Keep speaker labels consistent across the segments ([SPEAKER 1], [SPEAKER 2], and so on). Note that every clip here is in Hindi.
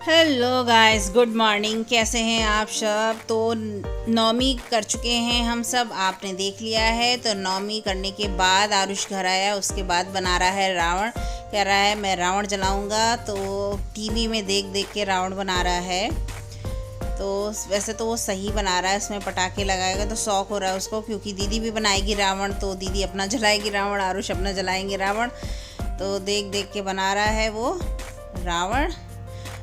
[SPEAKER 1] Hello guys, good morning. कैसे हैं आप सब? तो नौमी कर चुके हैं हम सब, आपने देख लिया है। तो नौमी करने के बाद आरुष घर आया, उसके बाद बना रहा है रावण। कह रहा है मैं रावण जलाऊंगा। तो टीवी में देख देख के रावण बना रहा है। तो वैसे तो वो सही बना रहा है, इसमें पटाखे लगाएगा तो शौक हो रहा है उसको, क्योंकि दीदी भी बनाएगी रावण। तो दीदी अपना जलाएगी रावण, आरुष अपना जलाएंगे रावण। तो देख देख के बना रहा है वो रावण।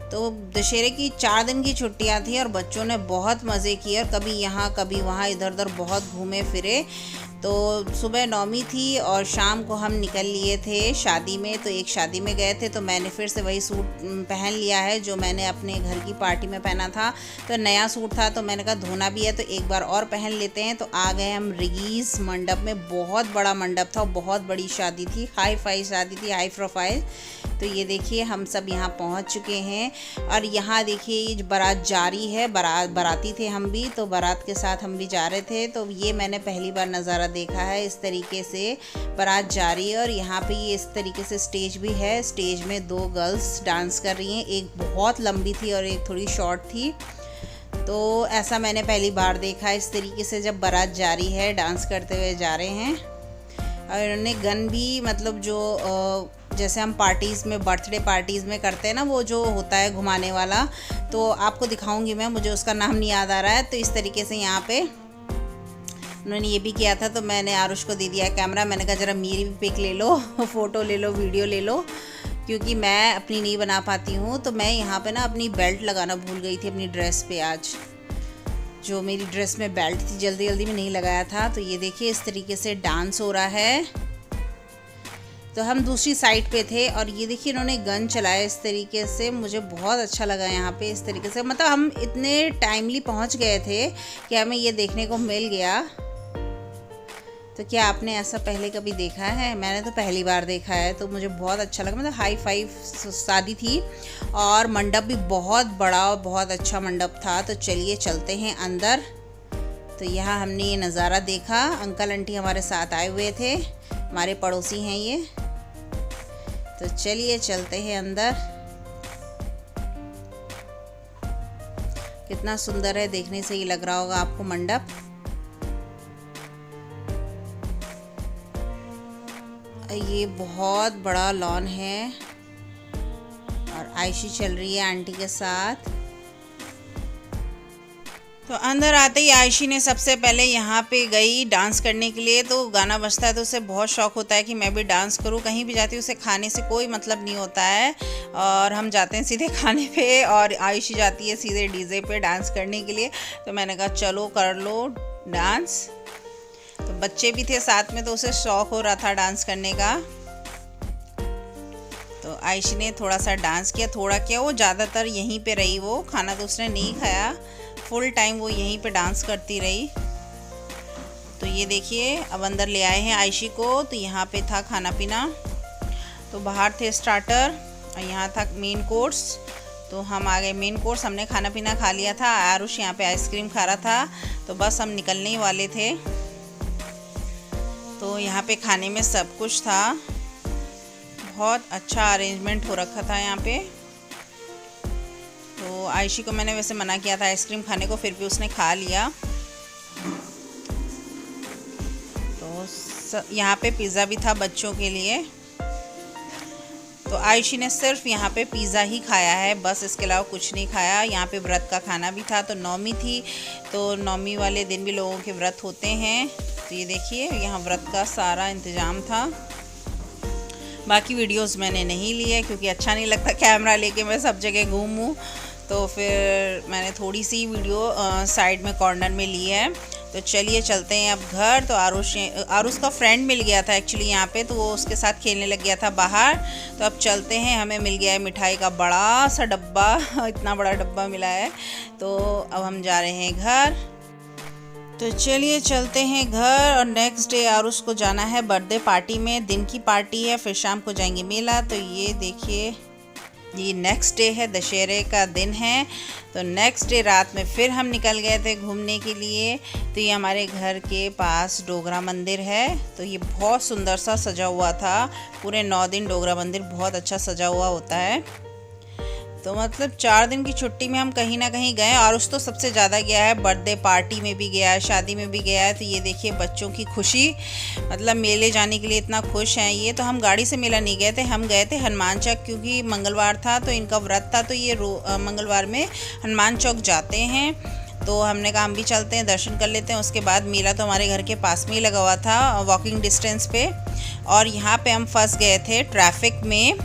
[SPEAKER 1] तो दशहरे की 4 दिन की छुट्टियां थी और बच्चों ने बहुत मज़े किए और कभी यहाँ कभी वहाँ इधर उधर बहुत घूमे फिरे। तो सुबह नौमी थी और शाम को हम निकल लिए थे शादी में। तो एक शादी में गए थे, तो मैंने फिर से वही सूट पहन लिया है जो मैंने अपने घर की पार्टी में पहना था। तो नया सूट था, तो मैंने कहा धोना भी है तो एक बार और पहन लेते हैं। तो आ गए हम रिगीज़ मंडप में। बहुत बड़ा मंडप था, बहुत बड़ी शादी थी, हाई फाई शादी थी, हाई प्रोफाइल। तो ये देखिए हम सब यहाँ पहुँच चुके हैं और यहाँ देखिए बारात जारी है। बाराती थे हम भी, तो बारात के साथ हम भी जा रहे थे। तो ये मैंने पहली बार नज़ारा देखा है, इस तरीके से बारात जारी है। और यहाँ पे ये इस तरीके से स्टेज भी है। स्टेज में 2 गर्ल्स डांस कर रही हैं, एक बहुत लंबी थी और एक थोड़ी शॉर्ट थी। तो ऐसा मैंने पहली बार देखा है, इस तरीके से जब बारात जारी है डांस करते हुए जा रहे हैं। और इन्होंने गन भी, मतलब जो जैसे हम पार्टीज़ में, बर्थडे पार्टीज़ में करते हैं ना, वो जो होता है घुमाने वाला, तो आपको दिखाऊंगी मैं, मुझे उसका नाम नहीं याद आ रहा है। तो इस तरीके से यहाँ पे उन्होंने ये भी किया था। तो मैंने आरुष को दे दिया कैमरा, मैंने कहा ज़रा मेरी भी पिक ले लो, फ़ोटो ले लो, वीडियो ले लो, क्योंकि मैं अपनी नहीं बना पाती हूँ। तो मैं यहाँ पे ना अपनी बेल्ट लगाना भूल गई थी अपनी ड्रेस पे। आज जो मेरी ड्रेस में बेल्ट थी, जल्दी जल्दी में नहीं लगाया था। तो ये देखिए इस तरीके से डांस हो रहा है। तो हम दूसरी साइड पे थे और ये देखिए इन्होंने गन चलाया इस तरीके से, मुझे बहुत अच्छा लगा यहाँ पे इस तरीके से। मतलब हम इतने टाइमली पहुँच गए थे कि हमें ये देखने को मिल गया। तो क्या आपने ऐसा पहले कभी देखा है? मैंने तो पहली बार देखा है, तो मुझे बहुत अच्छा लगा। मतलब हाई फाई शादी थी और मंडप भी बहुत बड़ा और बहुत अच्छा मंडप था। तो चलिए चलते हैं अंदर। तो यहाँ हमने ये नज़ारा देखा। अंकल आंटी हमारे साथ आए हुए थे, हमारे पड़ोसी हैं ये। तो चलिए चलते हैं अंदर। कितना सुंदर है, देखने से ही लग रहा होगा आपको मंडप। ये बहुत बड़ा लॉन है और आयशी चल रही है आंटी के साथ। तो अंदर आते ही आयशी ने सबसे पहले यहाँ पे गई डांस करने के लिए। तो गाना बजता है तो उसे बहुत शौक होता है कि मैं भी डांस करूँ। कहीं भी जाती है उसे खाने से कोई मतलब नहीं होता है, और हम जाते हैं सीधे खाने पे और आयशी जाती है सीधे डीजे पे डांस करने के लिए। तो मैंने कहा चलो कर लो डांस। तो बच्चे भी थे साथ में, तो उसे शौक हो रहा था डांस करने का। तो आयशी ने थोड़ा सा डांस किया, थोड़ा क्या, वो ज़्यादातर यहीं पे रही। वो खाना तो उसने नहीं खाया, फुल टाइम वो यहीं पे डांस करती रही। तो ये देखिए अब अंदर ले आए हैं आयशी को। तो यहाँ पे था खाना पीना। तो बाहर थे स्टार्टर और यहाँ था मेन कोर्स। तो हम आ गए मेन कोर्स, हमने खाना पीना खा लिया था। आरुष यहाँ पे आइसक्रीम खा रहा था। तो बस हम निकलने ही वाले थे। तो यहाँ पे खाने में सब कुछ था, बहुत अच्छा अरेंजमेंट हो रखा था यहाँ पे। तो आयशी को मैंने वैसे मना किया था आइसक्रीम खाने को, फिर भी उसने खा लिया। तो यहाँ पे पिज़्ज़ा भी था बच्चों के लिए। तो आयशी ने सिर्फ यहाँ पे पिज़्ज़ा ही खाया है, बस इसके अलावा कुछ नहीं खाया। यहाँ पे व्रत का खाना भी था। तो नौमी थी, तो नौमी वाले दिन भी लोगों के व्रत होते हैं। तो ये देखिए यहाँ व्रत का सारा इंतज़ाम था। बाकी वीडियोस मैंने नहीं लिए क्योंकि अच्छा नहीं लगता कैमरा लेके मैं सब जगह घूमूं। तो फिर मैंने थोड़ी सी वीडियो साइड में कॉर्नर में ली है। तो चलिए चलते हैं अब घर। तो आरुष का फ्रेंड मिल गया था एक्चुअली यहाँ पे, तो वो उसके साथ खेलने लग गया था बाहर। तो अब चलते हैं, हमें मिल गया है मिठाई का बड़ा सा डब्बा, इतना बड़ा डब्बा मिला है। तो अब हम जा रहे हैं घर। तो चलिए चलते हैं घर। और नेक्स्ट डे आरुष को जाना है बर्थडे पार्टी में, दिन की पार्टी है, फिर शाम को जाएंगे मेला। तो ये देखिए ये नेक्स्ट डे है, दशहरे का दिन है। तो नेक्स्ट डे रात में फिर हम निकल गए थे घूमने के लिए। तो ये हमारे घर के पास डोगरा मंदिर है। तो ये बहुत सुंदर सा सजा हुआ था, पूरे 9 दिन डोगरा मंदिर बहुत अच्छा सजा हुआ होता है। तो मतलब 4 दिन की छुट्टी में हम कहीं ना कहीं गए। और उस तो सबसे ज़्यादा गया है, बर्थडे पार्टी में भी गया है, शादी में भी गया है। तो ये देखिए बच्चों की खुशी, मतलब मेले जाने के लिए इतना खुश हैं ये। तो हम गाड़ी से मेला नहीं गए थे, हम गए थे हनुमान चौक, क्योंकि मंगलवार था तो इनका व्रत था। तो ये मंगलवार में हनुमान चौक जाते हैं। तो हमने कहा हम भी चलते हैं, दर्शन कर लेते हैं। उसके बाद मेला तो हमारे घर के पास में ही लगा हुआ था, वॉकिंग डिस्टेंस पे। और यहाँ पे हम फंस गए थे ट्रैफिक में,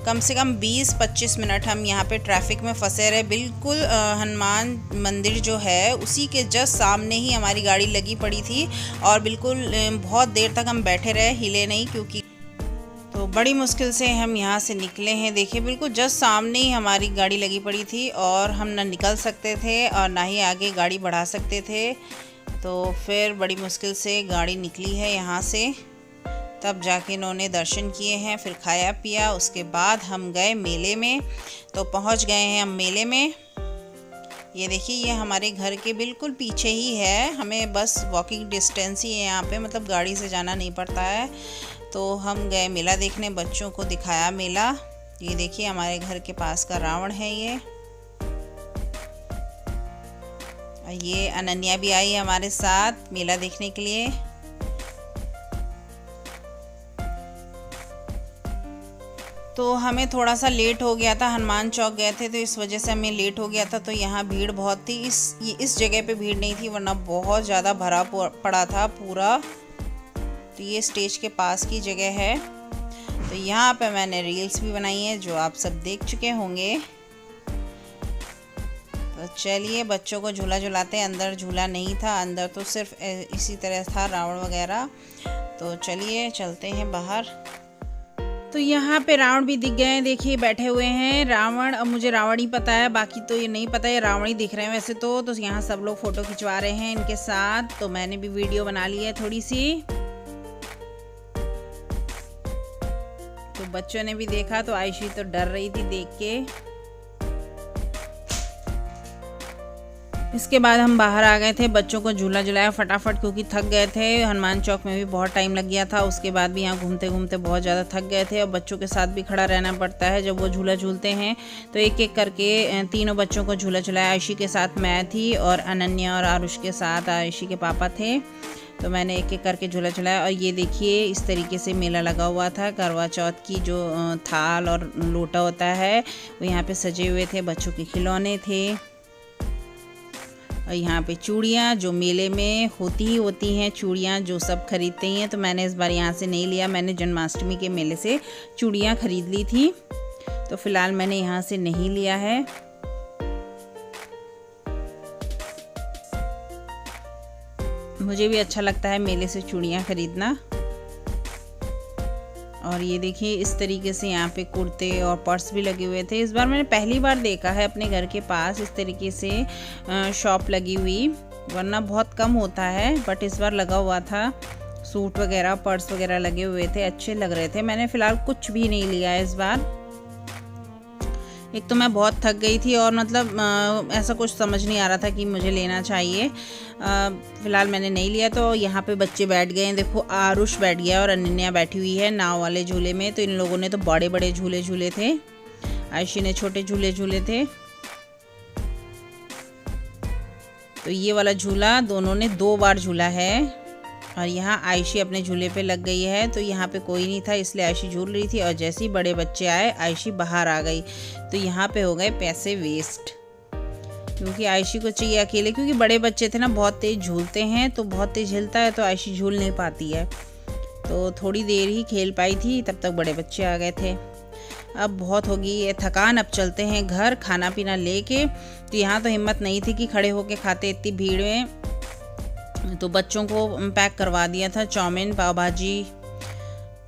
[SPEAKER 1] कम से कम 20-25 मिनट हम यहाँ पे ट्रैफिक में फंसे रहे। बिल्कुल हनुमान मंदिर जो है उसी के जस्ट सामने ही हमारी गाड़ी लगी पड़ी थी। और बिल्कुल बहुत देर तक हम बैठे रहे, हिले नहीं, क्योंकि तो बड़ी मुश्किल से हम यहाँ से निकले हैं। देखिए बिल्कुल जस्ट सामने ही हमारी गाड़ी लगी पड़ी थी और हम ना निकल सकते थे और ना ही आगे गाड़ी बढ़ा सकते थे। तो फिर बड़ी मुश्किल से गाड़ी निकली है यहाँ से, तब जाके इन्होंने दर्शन किए हैं, फिर खाया पिया। उसके बाद हम गए मेले में। तो पहुँच गए हैं हम मेले में। ये देखिए ये हमारे घर के बिल्कुल पीछे ही है, हमें बस वॉकिंग डिस्टेंस ही है यहाँ पे, मतलब गाड़ी से जाना नहीं पड़ता है। तो हम गए मेला देखने, बच्चों को दिखाया मेला। ये देखिए हमारे घर के पास का रावण है ये अनन्या भी आई है हमारे साथ मेला देखने के लिए। तो हमें थोड़ा सा लेट हो गया था, हनुमान चौक गए थे तो इस वजह से हमें लेट हो गया था। तो यहाँ भीड़ बहुत थी, इस जगह पे भीड़ नहीं थी, वरना बहुत ज़्यादा भरा पड़ा था पूरा। तो ये स्टेज के पास की जगह है। तो यहाँ पे मैंने रील्स भी बनाई है जो आप सब देख चुके होंगे। तो चलिए बच्चों को झूला झुलाते हैं। अंदर झूला नहीं था, अंदर तो सिर्फ इसी तरह था रावण वगैरह। तो चलिए चलते हैं बाहर। तो यहाँ पे रावण भी दिख गए हैं, देखिए बैठे हुए हैं रावण। अब मुझे रावण ही पता है, बाकी तो ये नहीं पता, ये रावण ही दिख रहे हैं वैसे तो यहाँ सब लोग फ़ोटो खिंचवा रहे हैं इनके साथ। तो मैंने भी वीडियो बना ली है थोड़ी सी। तो बच्चों ने भी देखा, तो आयशी तो डर रही थी देख के। इसके बाद हम बाहर आ गए थे, बच्चों को झूला झुलाया फटाफट, क्योंकि थक गए थे। हनुमान चौक में भी बहुत टाइम लग गया था, उसके बाद भी यहाँ घूमते घूमते बहुत ज़्यादा थक गए थे। और बच्चों के साथ भी खड़ा रहना पड़ता है जब वो झूला झूलते हैं। तो एक एक करके तीनों बच्चों को झूला झुलाया। आयशी के साथ मैं थी और अनन्या और आरुष के साथ आयशी के पापा थे। तो मैंने एक एक करके झूला झुलाया। और ये देखिए इस तरीके से मेला लगा हुआ था। करवा चौथ की जो थाल और लोटा होता है वो यहाँ पे सजे हुए थे, बच्चों के खिलौने थे। और यहाँ पे चूड़ियाँ जो मेले में होती हैं, चूड़ियाँ जो सब खरीदते ही हैं। तो मैंने इस बार यहाँ से नहीं लिया, मैंने जन्माष्टमी के मेले से चूड़ियाँ खरीद ली थी। तो फिलहाल मैंने यहाँ से नहीं लिया है। मुझे भी अच्छा लगता है मेले से चूड़ियाँ खरीदना। और ये देखिए इस तरीके से यहाँ पे कुर्ते और पर्स भी लगे हुए थे। इस बार मैंने पहली बार देखा है अपने घर के पास इस तरीके से शॉप लगी हुई, वरना बहुत कम होता है, बट इस बार लगा हुआ था। सूट वगैरह पर्स वगैरह लगे हुए थे, अच्छे लग रहे थे। मैंने फ़िलहाल कुछ भी नहीं लिया है इस बार। एक तो मैं बहुत थक गई थी और मतलब ऐसा कुछ समझ नहीं आ रहा था कि मुझे लेना चाहिए। फ़िलहाल मैंने नहीं लिया। तो यहाँ पे बच्चे बैठ गए हैं, देखो आरुष बैठ गया और अनन्या बैठी हुई है नाव वाले झूले में। तो इन लोगों ने तो बड़े बड़े झूले झूले थे, आयशी ने छोटे झूले झूले थे। तो ये वाला झूला दोनों ने 2 बार झूला है। और यहाँ आयशी अपने झूले पे लग गई है। तो यहाँ पे कोई नहीं था इसलिए आयशी झूल रही थी, और जैसे ही बड़े बच्चे आए आयशी बाहर आ गई। तो यहाँ पे हो गए पैसे वेस्ट, क्योंकि आयशी को चाहिए अकेले, क्योंकि बड़े बच्चे थे ना बहुत तेज़ झूलते हैं, तो बहुत तेज़ हिलता है तो आयशी झूल नहीं पाती है। तो थोड़ी देर ही खेल पाई थी, तब तक बड़े बच्चे आ गए थे। अब बहुत होगी ये थकान, अब चलते हैं घर खाना पीना लेके। तो यहाँ तो हिम्मत नहीं थी कि खड़े होके खाते इतनी भीड़ में। तो बच्चों को पैक करवा दिया था चाउमीन, पाव भाजी,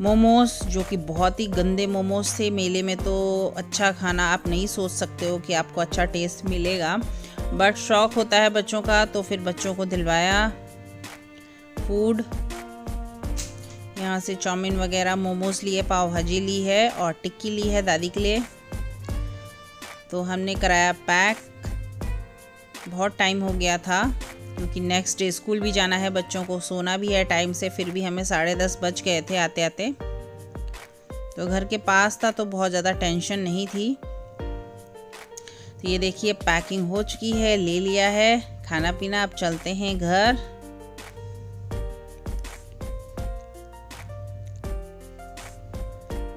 [SPEAKER 1] मोमोज, जो कि बहुत ही गंदे मोमोज थे। मेले में तो अच्छा खाना आप नहीं सोच सकते हो कि आपको अच्छा टेस्ट मिलेगा, बट शौक होता है बच्चों का, तो फिर बच्चों को दिलवाया फूड। यहाँ से चाउमीन वगैरह, मोमोज लिए, पाव भाजी ली है और टिक्की ली है दादी के लिए। तो हमने कराया पैक। बहुत टाइम हो गया था क्योंकि नेक्स्ट डे स्कूल भी जाना है, बच्चों को सोना भी है टाइम से। फिर भी हमें 10:30 बज गए थे आते आते। तो घर के पास था तो बहुत ज़्यादा टेंशन नहीं थी। तो ये देखिए पैकिंग हो चुकी है, ले लिया है खाना पीना। अब चलते हैं घर।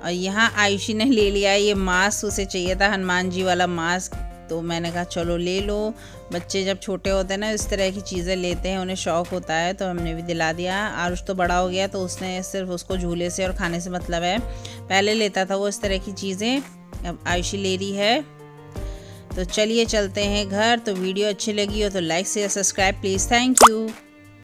[SPEAKER 1] और यहाँ आयुषी ने ले लिया ये मास्क, उसे चाहिए था हनुमान जी वाला मास्क, तो मैंने कहा चलो ले लो। बच्चे जब छोटे होते हैं ना इस तरह की चीज़ें लेते हैं, उन्हें शौक़ होता है, तो हमने भी दिला दिया। आरुष तो बड़ा हो गया तो उसने सिर्फ उसको झूले से और खाने से मतलब है, पहले लेता था वो इस तरह की चीज़ें, अब आयुषी ले रही है। तो चलिए चलते हैं घर। तो वीडियो अच्छी लगी हो तो like share subscribe please. Thank you.